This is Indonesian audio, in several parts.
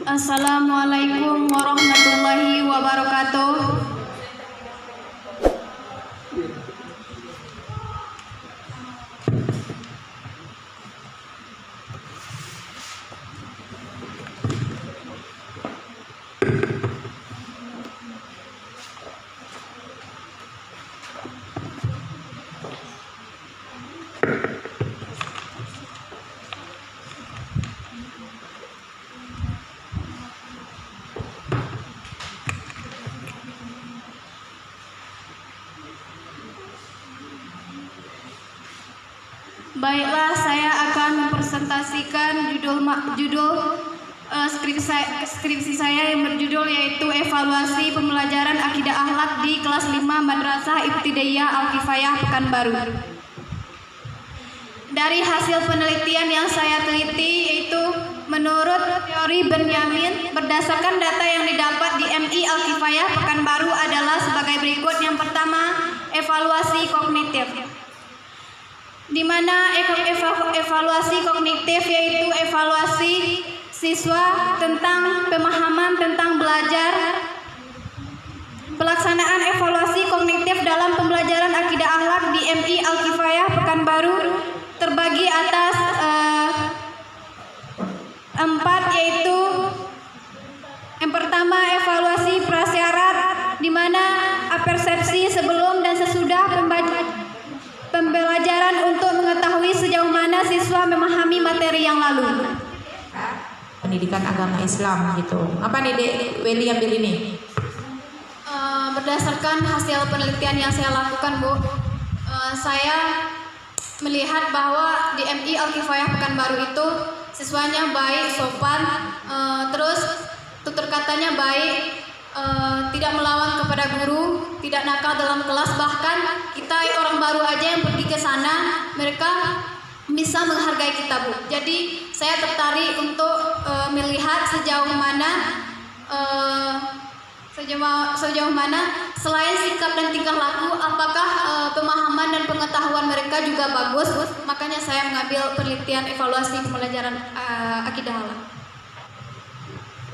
Assalamualaikum warahmatullahi wabarakatuh. Baiklah, saya akan mempresentasikan judul skripsi saya yang berjudul yaitu Evaluasi Pembelajaran Akidah Akhlak di Kelas 5 Madrasah Ibtidaiyah Al-Kifayah Pekanbaru. Dari hasil penelitian yang saya teliti, yaitu menurut teori Benyamin, berdasarkan data yang didapat di MI Al-Kifayah Pekanbaru adalah sebagai berikut. Yang pertama, evaluasi kognitif, di mana evaluasi kognitif yaitu evaluasi siswa tentang pemahaman tentang belajar. Pelaksanaan evaluasi kognitif dalam pembelajaran akidah akhlak di MI Al-Kifayah Pekanbaru terbagi atas 4, yaitu yang pertama evaluasi prasyarat, di mana persepsi sebelum dan sesudah pembelajaran untuk mengetahui sejauh mana siswa memahami materi yang lalu. Pendidikan agama Islam gitu. Apa nih Dek Weli ambil ini? Berdasarkan hasil penelitian yang saya lakukan, Bu, saya melihat bahwa di MI Al-Kifayah Pekanbaru itu siswanya baik, sopan, terus tutur katanya baik, tidak melawan kepada guru, tidak nakal dalam kelas. Bahkan kita orang baru aja yang pergi ke sana, mereka bisa menghargai kita, Bu. Jadi saya tertarik untuk melihat sejauh mana selain sikap dan tingkah laku, apakah pemahaman dan pengetahuan mereka juga bagus. Makanya saya mengambil penelitian evaluasi pembelajaran akidah akhlak.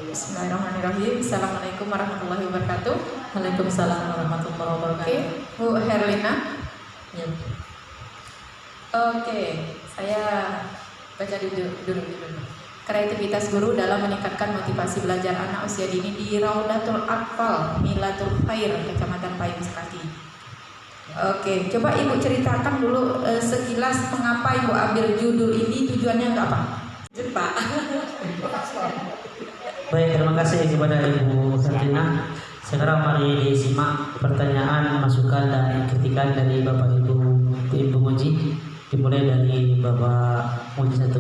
Bismillahirrahmanirrahim. Assalamualaikum warahmatullahi wabarakatuh. Waalaikumsalam warahmatullahi wabarakatuh. Bu Herlina. Ya. Oke, saya baca dulu. Kreativitas guru dalam meningkatkan motivasi belajar anak usia dini di Raudatul Atfal Milatul Khair, Kecamatan Payung Sekati. Oke, coba Ibu ceritakan dulu sekilas mengapa Ibu ambil judul ini, tujuannya untuk apa? Pak. Baik, terima kasih kepada Ibu Herlina. Sekarang mari disimak pertanyaan, masukan dan kritikan dari Bapak Ibu Muji. Dimulai dari Bapak Muji 1.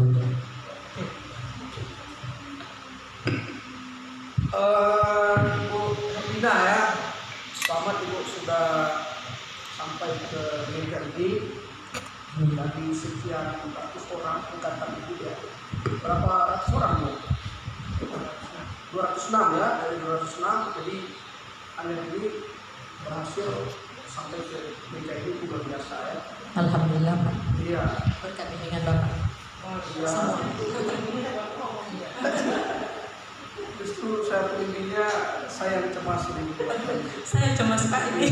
Ibu Herlina ya, selamat Ibu sudah sampai ke meja ini. Dari sekian ratus orang angkatan Ibu ya, berapa ratus orang Bu? 206 ya, dari 206. Jadi Anda ini berhasil sampai ke meja ini luar biasa ya. Alhamdulillah Pak. Iya. Berkat bimbingan Bapak. Iya. Justru saya pemimpinnya saya yang cemas ini. Saya cemas Pak ini.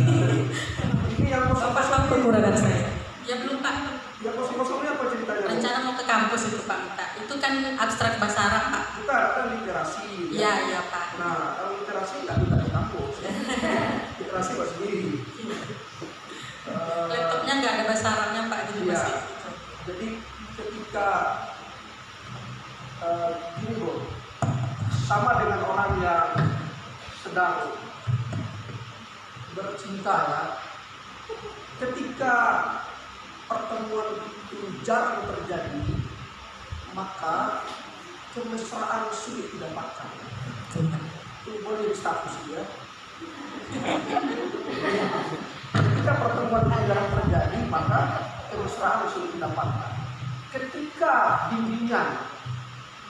Ini yang kosong-kosong Kekurangan saya. Ya belum Pak. yang kosong-kosongnya apa ceritanya? Rencana mau ke kampus itu Pak kita. Itu kan abstrak bahasa Arab Pak. Kita kan literasi. Iya iya Pak. Nah, kalau literasi nggak bisa di kampus. Literasi buat sendiri. Laptopnya nggak ada bahasa Arabnya Pak, jadi Iya. masih. Jadi ketika gini bro, sama dengan orang yang sedang bercinta ya, ketika pertemuan itu jarang terjadi, maka kemesraan sulit didapatkan. Itu boleh status ya. Ketika pertemuan itu jarang terjadi, maka kemesraan sulit didapatkan. Ketika bimbingan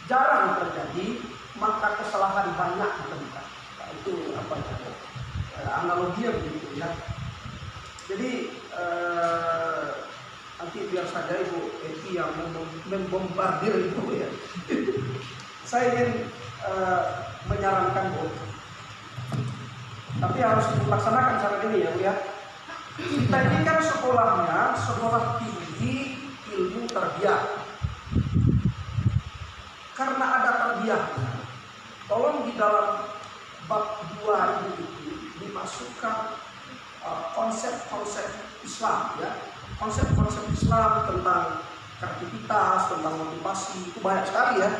jarang terjadi, maka kesalahan banyak ditemukan. Nah, itu apa ya? Analoginya begitu ya. Jadi nanti biar saja Ibu Eti yang membombardir itu ya. Saya ingin menyarankan Bu, tapi harus dilaksanakan cara ini ya Bu ya. Kita ini kan sekolahnya sekolah tinggi ilmu tarbiyah. Karena ada tarbiyahnya, tolong di dalam bab 2 ini dimasukkan konsep-konsep Islam ya. Konsep-konsep Islam tentang kreativitas, tentang motivasi itu banyak sekali ya.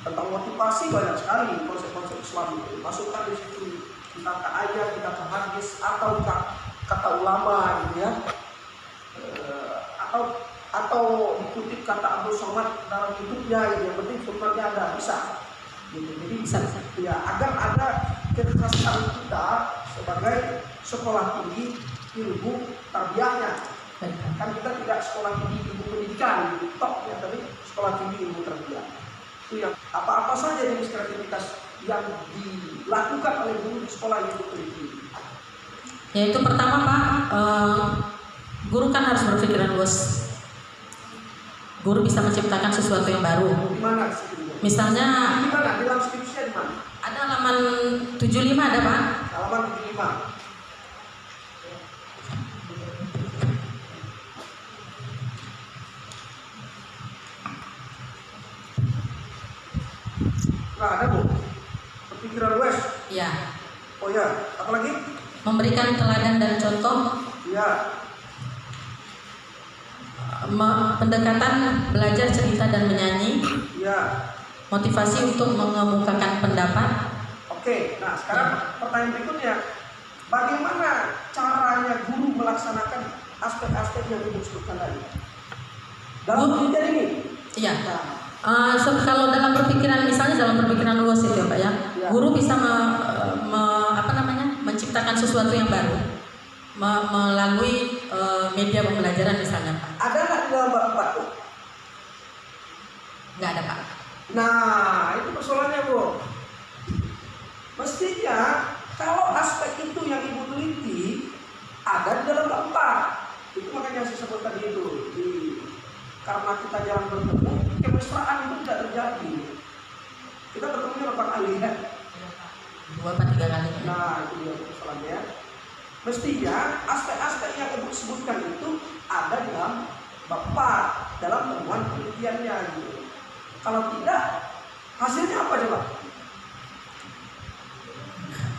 Tentang motivasi banyak sekali konsep-konsep Islam itu. Masukkan di situ kita ke ayat, kita ke hadis atau kata ulama gitu ya. Atau dikutip kata Abdul Somad dalam hidupnya gitu. Yang penting sunnahnya ada, bisa. Gitu. Jadi bisa ya, agar ada kekhasan kita sebagai sekolah tinggi ilmu tarbiyahnya. Kan kita tidak sekolah tinggi ilmu pendidikan gitu, top ya, tapi sekolah tinggi ilmu tarbiyah. Itu yang apa-apa saja jenis kreativitas yang dilakukan oleh guru di sekolah ilmu pendidikan. Yaitu pertama Pak, guru kan harus berpikiran luas. Guru bisa menciptakan sesuatu yang baru. Di mana skripsinya? Misalnya Di mana? Di dalam skripsinya di mana? ada halaman 75 ada Pak. Halaman 75. Nah, ada Bu. Berpikiran luas. Ya, Oh ya, apa lagi? memberikan teladan dan contoh, Ya, pendekatan belajar cerita dan menyanyi, ya. motivasi untuk mengemukakan pendapat. Oke, nah sekarang pertanyaan berikutnya, bagaimana caranya guru melaksanakan aspek-aspek yang Ibu sebutkan tadi? Dalam penelitian ini? Iya. Kalau dalam perpikiran, misalnya dalam perpikiran luas itu ya Pak ya, Ya. guru bisa menciptakan sesuatu yang baru melalui media pembelajaran misalnya Pak. Ada nggak di dalam bab 4 tuh? Nggak ada Pak. Nah, itu persoalannya Bu. Mestinya kalau aspek itu yang Ibu teliti ada di dalam bab 4. Itu makanya saya sebut tadi itu. Karena kita jarang bertemu, kemesraan itu tidak terjadi. Kita bertemu berapa kali ya? 2 atau 3 kali. Nah, itu dia persoalannya. Mestinya aspek-aspek yang Ibu sebutkan itu ada di dalam bab 4 dalam temuan penelitiannya gitu. Kalau tidak, hasilnya apa coba?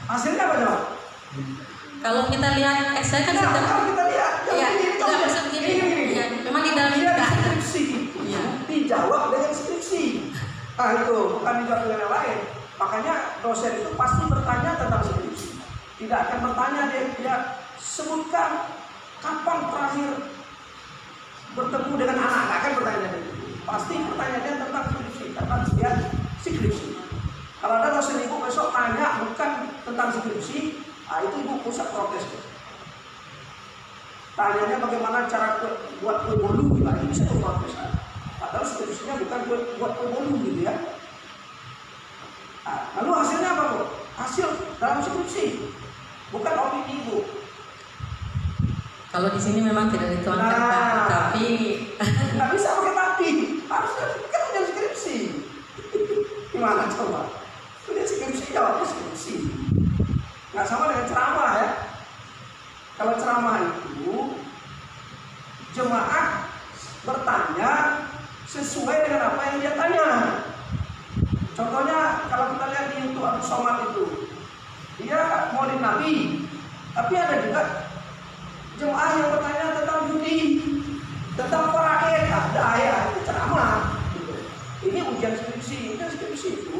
Hasilnya apa coba? Kalau kita lihat, saya kan Nah, sudah. kalau kita lihat, Iya, ini nggak maksud gini. Ya, memang di dalam ini dia nggak ada. skripsi itu Iya. dijawab dengan skripsi. Nah itu bukan dijawab dengan yang lain. Makanya dosen itu pasti bertanya tentang skripsi. Tidak akan bertanya dia sebutkan kapan terakhir bertemu dengan anak. Nggak akan bertanya dia. Pasti pertanyaannya tentang skripsi, karena dia skripsi. Kalau ada dosen Ibu besok tanya bukan tentang skripsi, itu Ibu pusat protes. Tanyanya bagaimana cara buat kue bolu, itu bisa protes. Padahal skripsinya bukan buat kue bolu gitu ya. Nah, lalu hasilnya apa Bu? Hasil dalam skripsi, bukan opini Ibu. Kalau di sini memang tidak dituangkan Pak, Nah. tapi Nggak bisa pakai tapi, harus kan udah skripsi. Gimana coba? Udah skripsi, jawabnya skripsi. Nggak sama dengan ceramah ya. Kalau ceramah itu jemaah bertanya sesuai dengan apa yang dia tanya. Contohnya kalau kita lihat di YouTube Abdul Somad itu, dia maulid Nabi, tapi ada juga jemaah yang bertanya tentang judi, tentang faraid, ada ayat itu ceramah. Gitu. Ini ujian skripsi, itu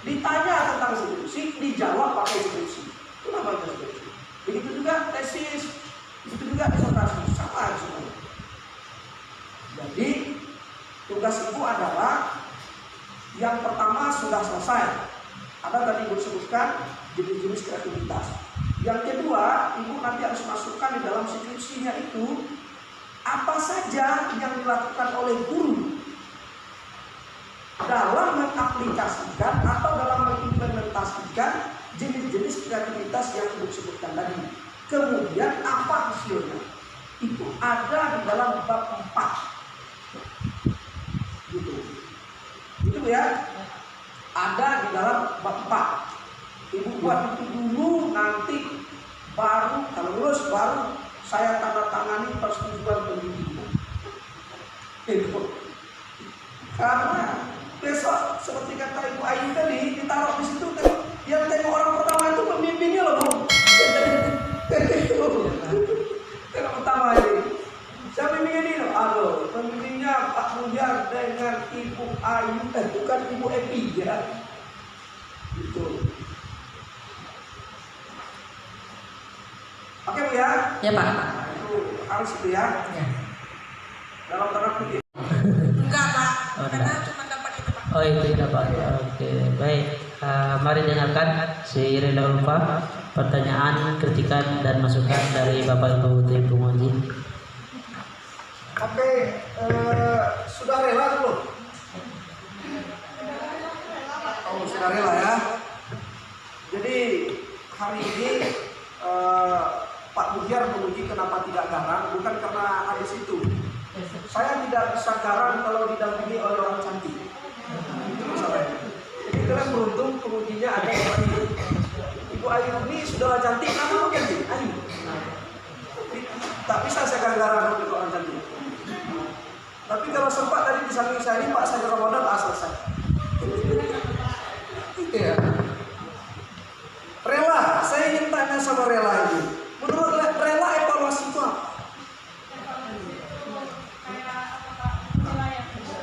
ditanya tentang skripsi, dijawab pakai skripsi. Itu namanya skripsi. Begitu juga tesis, begitu juga disertasi, sama semuanya. Jadi tugas Ibu adalah yang pertama sudah selesai. Ada tadi Ibu sebutkan jenis-jenis kreativitas. Yang kedua, Ibu nanti harus masukkan di dalam skripsinya itu apa saja yang dilakukan oleh guru dalam mengaplikasikan atau dalam mengimplementasikan jenis-jenis kreativitas yang Ibu sebutkan tadi. Kemudian apa hasilnya? Itu ada di dalam bab 4. Gitu. Itu ya. Ada di dalam bab 4. Ibu buat itu dulu, nanti baru kalau lulus baru saya tanda tangani persetujuan pendidikan. Itu. Karena besok seperti kata Ibu Ayu tadi ditaruh di situ, yang tengok orang pertama itu pemimpinnya loh, Bu. Tengok pertama ini. Siapa pemimpin ini? Aduh, pemimpinnya Pak Mujar dengan Ibu Ayu, bukan Ibu Epi ya. Itu. Oke Bu ya? Ya Pak. Itu harus itu ya. Ya. Dalam tanda kutip. Enggak Pak, Oh, karena enggak. cuma dapat itu Pak. Oh itu tidak Pak. Oke baik. Mari dengarkan seiring lupa pertanyaan, kritikan dan masukan dari Bapak Ibu Tim Penguji. Oke, sudah rela belum? Oh sudah rela ya. Jadi hari ini Pak Mujar menguji kenapa tidak garang, bukan karena hadis itu. Saya tidak bisa garang kalau didampingi oleh orang cantik. Itu masalahnya. Jadi kalian beruntung pengujinya ada Ibu Ayu. Ibu Ayu ini sudah cantik, nama ganti Ayu. Tak bisa saya garang untuk orang cantik. Tapi kalau sempat tadi di samping saya ini Pak saya Ramadan selesai. Iya. Rela, saya ingin tanya sama rela ini. Menurut rela evaluasi itu apa?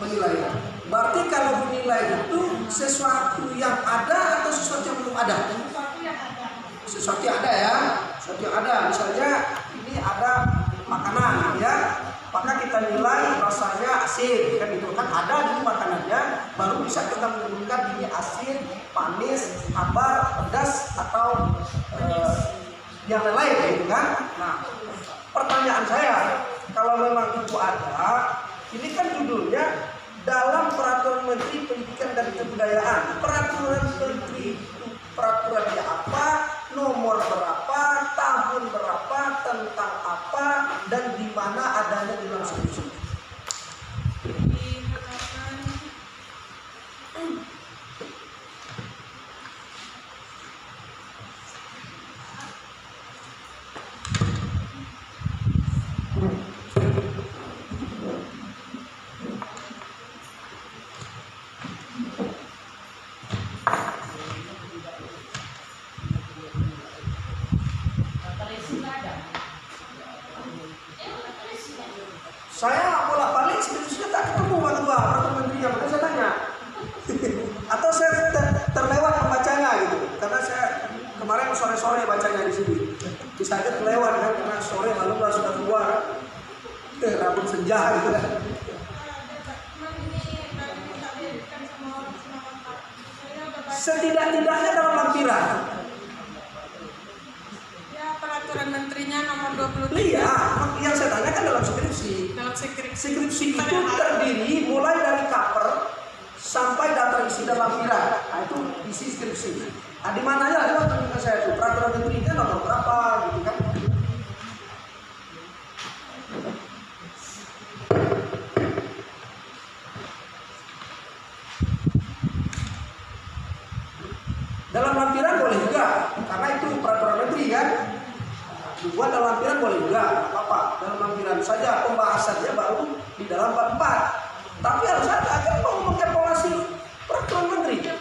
Penilaian. Berarti kalau menilai itu sesuatu yang ada atau sesuatu yang belum ada? Sesuatu yang ada ya. Sesuatu yang ada. Misalnya ini ada makanan ya. Maka kita nilai rasanya asin, kan itu kan ada di makanannya, baru bisa kita menentukan ini asin, manis, hambar, pedas atau yang lain, gitu kan? Nah, pertanyaan saya, kalau memang itu ada, ini kan judulnya dalam Peraturan Menteri Pendidikan dan Kebudayaan. Peraturan Menteri itu peraturannya apa, nomor berapa, tahun berapa, tentang apa, dan di mana adanya di dalam skripsi. Saya bolak-balik skripsinya tak ketemu Pak Ketua, peraturan menterinya, makanya saya tanya. Atau saya terlewat membacanya gitu, karena saya kemarin sore-sore bacanya di sini. Bisa aja terlewat kan, karena sore malam lah sudah keluar, rambut senja gitu kan. Setidak-tidaknya dalam lampiran. Ya peraturan menterinya nomor 23. Iya, yang saya tanyakan dalam skripsi. Dalam skripsi. Skripsi itu terdiri mulai dari cover sampai daftar isi dan lampiran. Nah, itu isi skripsi. Nah, di mananya adalah penelitian saya itu peraturan menterinya nomor berapa gitu kan. Dalam lampiran boleh juga, karena itu peraturan menteri kan. Dibuat dalam lampiran boleh juga, apa? Dalam lampiran saja pembahasannya baru di dalam bab 4. Tapi harus ada kan mau mengevaluasi peraturan menteri.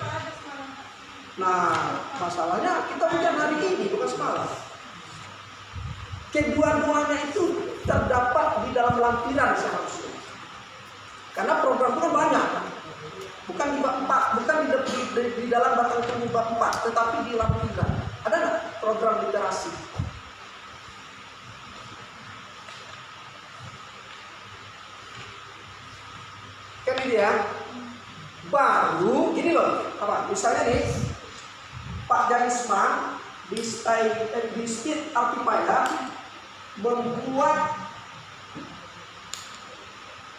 Nah, masalahnya kita punya hari ini bukan semalam. Kedua-duanya itu terdapat di dalam lampiran seharusnya. Karena program itu kan banyak. Bukan di bab 4, bukan di dalam batang tubuh bab 4, tetapi di lampiran. Ada nggak program literasi? Kan ini ya. Baru gini loh, apa? Misalnya nih Pak Janisman di State Artipaya membuat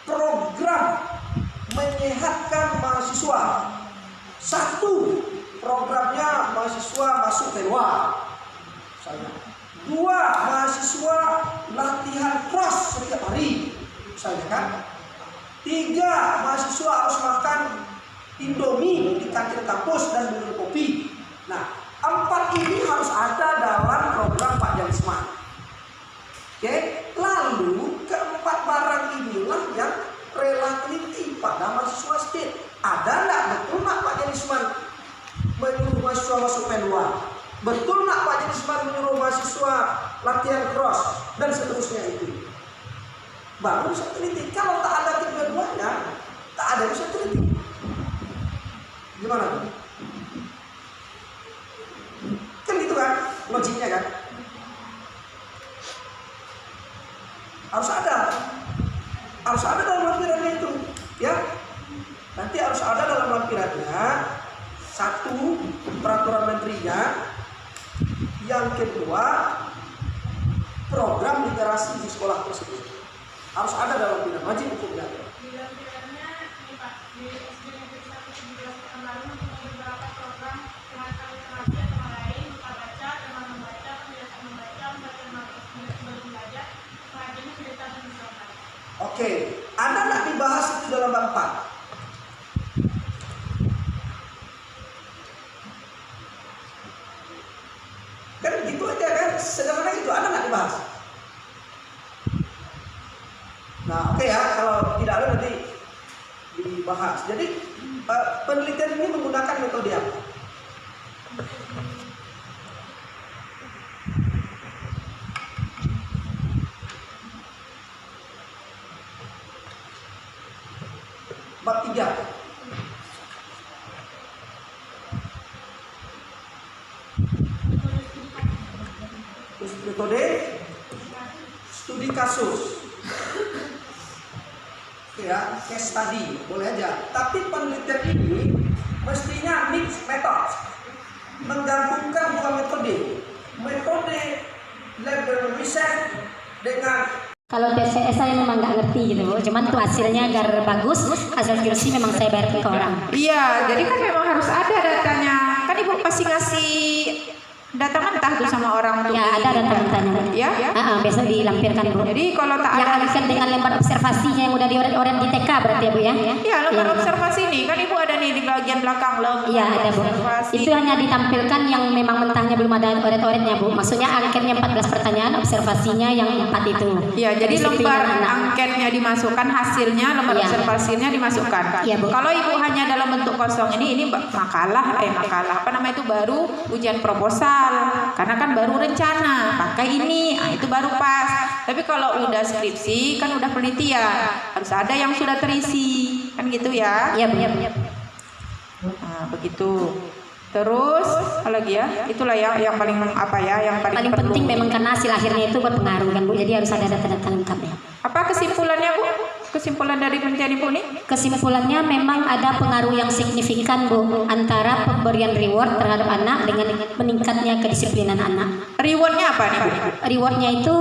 program menyehatkan mahasiswa. Satu, programnya mahasiswa masuk TEWA. Misalnya. 2, mahasiswa latihan cross setiap hari. Misalnya kan. 3, mahasiswa harus makan Indomie di kantin kampus, dan minum kopi. Nah, 4 ini harus ada dalam program Pak Jalisman. Oke, lalu keempat barang inilah yang rela teliti pada mahasiswa state. Ada nggak betul nggak Pak Jalisman menyuruh mahasiswa masuk manual? Betul nggak Pak Jalisman menyuruh mahasiswa latihan cross dan seterusnya itu? Baru bisa teliti. Kalau tak ada kedua-duanya, tak ada bisa teliti. Gimana tuh? Kan gitu kan logiknya kan? Harus ada dalam lampirannya itu, ya. Nanti harus ada dalam lampirannya 1 peraturan menterinya, yang kedua program literasi di sekolah tersebut harus ada dalam lampiran, wajib hukumnya. Di lampirannya ini Pak, di SD Negeri 1 17 Pekanbaru untuk beberapa program pengantar literasi atau lain, buka baca, teman membaca, kebiasaan membaca, baru belajar, pelajari cerita dan misalkan. Oke, ada nggak dibahas itu dalam bab 4? Kan gitu aja kan, sederhana itu, ada nggak dibahas? Nah, oke ya, kalau tidak ada nanti dibahas. Jadi penelitian ini menggunakan metode apa? Bab 3. Metode studi kasus. Ya, case study, boleh aja. Tapi penelitian ini mestinya mix method, menggabungkan 2 metode. Metode laboratorium research dengan kalau TCS saya memang nggak ngerti gitu, cuman tuh hasilnya agar bagus, hasil QC memang saya bayar ke orang. Iya, jadi kan memang harus ada datanya. Kan Ibu pasti ngasih data mentah tuh sama orang tuh. Ya, ada data mentahnya. Ya? Besok dilampirkan Bu. Jadi kalau tak Yang ada akan dengan lembar observasinya yang udah dioret-oret di TK berarti ya Bu ya? ya lembar Yang- observasi nih, kan Ibu ada nih di bagian belakang loh. Iya ada Bu. Observasi. Itu hanya ditampilkan yang memang mentahnya belum ada oret-oretnya Bu. Maksudnya angketnya 14 pertanyaan, observasinya yang 4 itu. Ya, jadi Disiplin lembar anak. angketnya dimasukkan, hasilnya lembar Iya. observasinya dimasukkan. Iya, Bu. Kalau Ibu hanya dalam bentuk kosong ini makalah apa namanya itu baru ujian proposal. Karena kan baru rencana, pakai ini, itu baru pas. Tapi kalau udah skripsi kan udah penelitian, harus ada yang sudah terisi. Kan gitu ya. Iya Bu. Nah, begitu. Terus apa lagi ya? Itulah yang paling apa ya, yang paling Paling perlu. penting memang karena hasil akhirnya itu berpengaruh kan Bu. Jadi harus ada data-data lengkapnya. Apa kesimpulannya Bu? Kesimpulan dari penelitian Ibu nih? Kesimpulannya memang ada pengaruh yang signifikan Bu antara pemberian reward terhadap anak dengan meningkatnya kedisiplinan anak. Rewardnya apa nih Bu? Rewardnya itu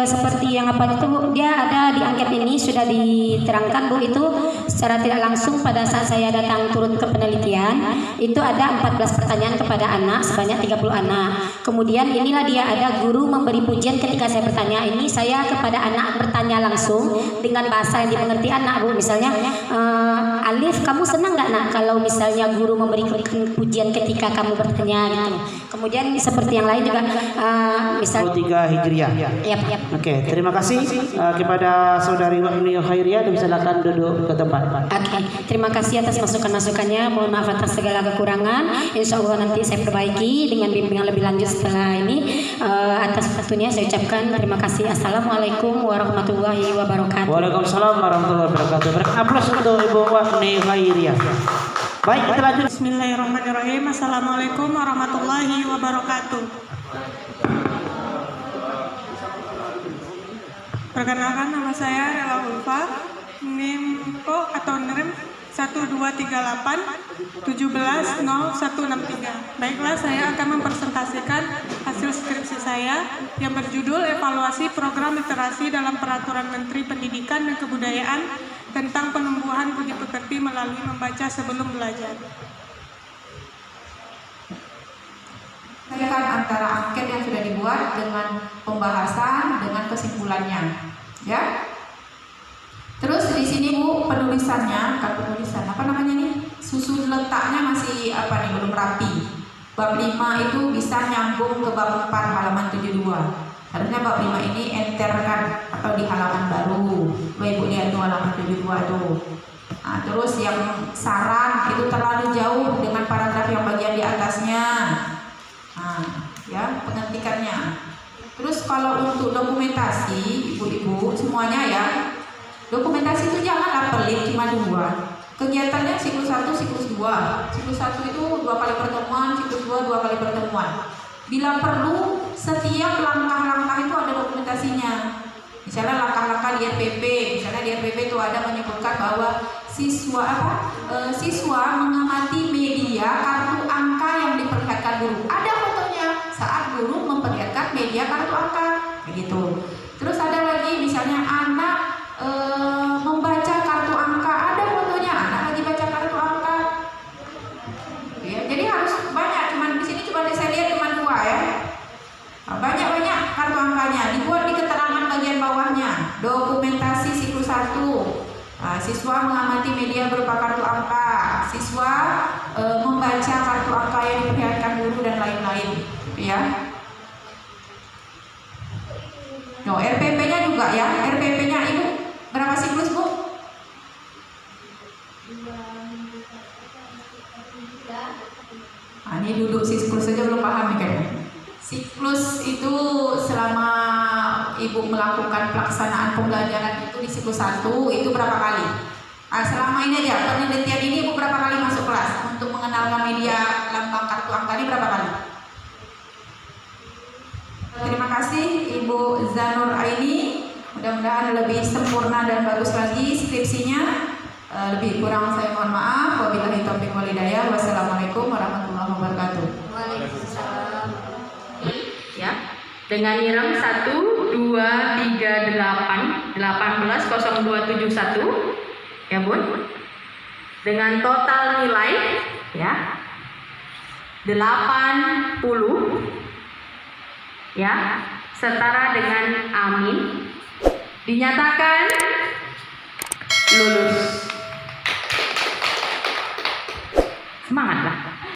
seperti yang apa itu Bu, dia ada di angket ini sudah diterangkan Bu, itu secara tidak langsung pada saat saya datang turun ke penelitian itu ada 14 pertanyaan kepada anak sebanyak 30 anak. Kemudian inilah dia ada guru memberi pujian ketika saya bertanya, ini saya kepada anak bertanya langsung dengan bahasa yang dimengerti anak Bu. Misalnya Alif, kamu senang nggak nak kalau misalnya guru memberikan pujian ketika kamu bertanya gitu. Kemudian seperti yang lain juga misal 3 Hijriah. Yap. Oke, terima kasih kepada Saudari Wahni Khairiyah, dan silakan duduk ke tempat. Oke, terima kasih atas masukan-masukannya. Mohon maaf atas segala kekurangan. Insya Allah nanti saya perbaiki dengan bimbingan lebih lanjut setelah ini. Atas waktunya saya ucapkan terima kasih. Assalamualaikum warahmatullahi wabarakatuh. Waalaikumsalam warahmatullahi wabarakatuh. Berikan aplaus untuk Ibu Wahni Khairiyah. Baik, kita lanjut. Bismillahirrahmanirrahim. Assalamualaikum warahmatullahi wabarakatuh. Perkenalkan, nama saya Rela Ulfa, NIMKO atau NIRM 1238 170163. Baiklah, saya akan mempresentasikan hasil skripsi saya yang berjudul Evaluasi Program Literasi dalam Peraturan Menteri Pendidikan dan Kebudayaan tentang Penumbuhan Budi Pekerti melalui membaca sebelum belajar. Kaitkan antara angket yang sudah dibuat dengan pembahasan dengan kesimpulannya, ya. Terus di sini Bu penulisannya, bukan penulisan, apa namanya nih? susun letaknya masih belum rapi. Bab 5 itu bisa nyambung ke bab 4 halaman 72. Harusnya bab 5 ini enterkan atau di halaman baru. Ibu lihat tuh halaman 72 tuh. Nah, terus yang saran itu terlalu jauh dengan paragraf yang bagian di atasnya. Nah, ya penghentikannya. Terus kalau untuk dokumentasi, ibu-ibu semuanya ya, dokumentasi itu janganlah pelit cuma 2. Kegiatannya siklus 1, siklus 2. Siklus 1 itu 2 kali pertemuan, siklus 2 2 kali pertemuan. Bila perlu, setiap langkah-langkah itu ada dokumentasinya. Misalnya langkah-langkah di RPP, misalnya di RPP itu ada menyebutkan bahwa siswa mengamati media kartu angka yang diperlihatkan guru. Ada fotonya saat guru memperlihatkan media kartu angka, begitu. Terus ada lagi misalnya anak membaca kartu angka, ada fotonya anak lagi baca kartu angka. Ya, jadi harus banyak. Cuman di sini coba saya lihat cuma 2 ya. Banyak-banyak kartu angkanya dibuat di keterangan bagian bawahnya. Dokumentasi siklus 1. Siswa mengamati media berupa kartu angka, siswa membaca kartu angka yang diperlihatkan guru dan lain-lain, ya. No, RPP-nya juga ya. RPP-nya ibu berapa siklus bu? Ini duduk siklus saja belum paham nih kayaknya. Siklus itu selama ibu melakukan pelaksanaan pembelajaran itu di siklus 1 itu berapa kali? Selama ini aja penelitian ini ibu berapa kali masuk kelas untuk mengenalkan media lambang kartu angka ini berapa kali? Terima kasih Ibu Zanur Aini. Mudah-mudahan lebih sempurna dan bagus lagi skripsinya. Lebih kurang saya mohon maaf. Wabillahi taufiq wal hidayah. Wassalamualaikum warahmatullahi wabarakatuh. Waalaikumsalam. Ya, dengan nirem 1, 2, 3, 8, 18, 0271 ya bun, dengan total nilai ya 80 ya, setara dengan amin, dinyatakan lulus. Semangatlah.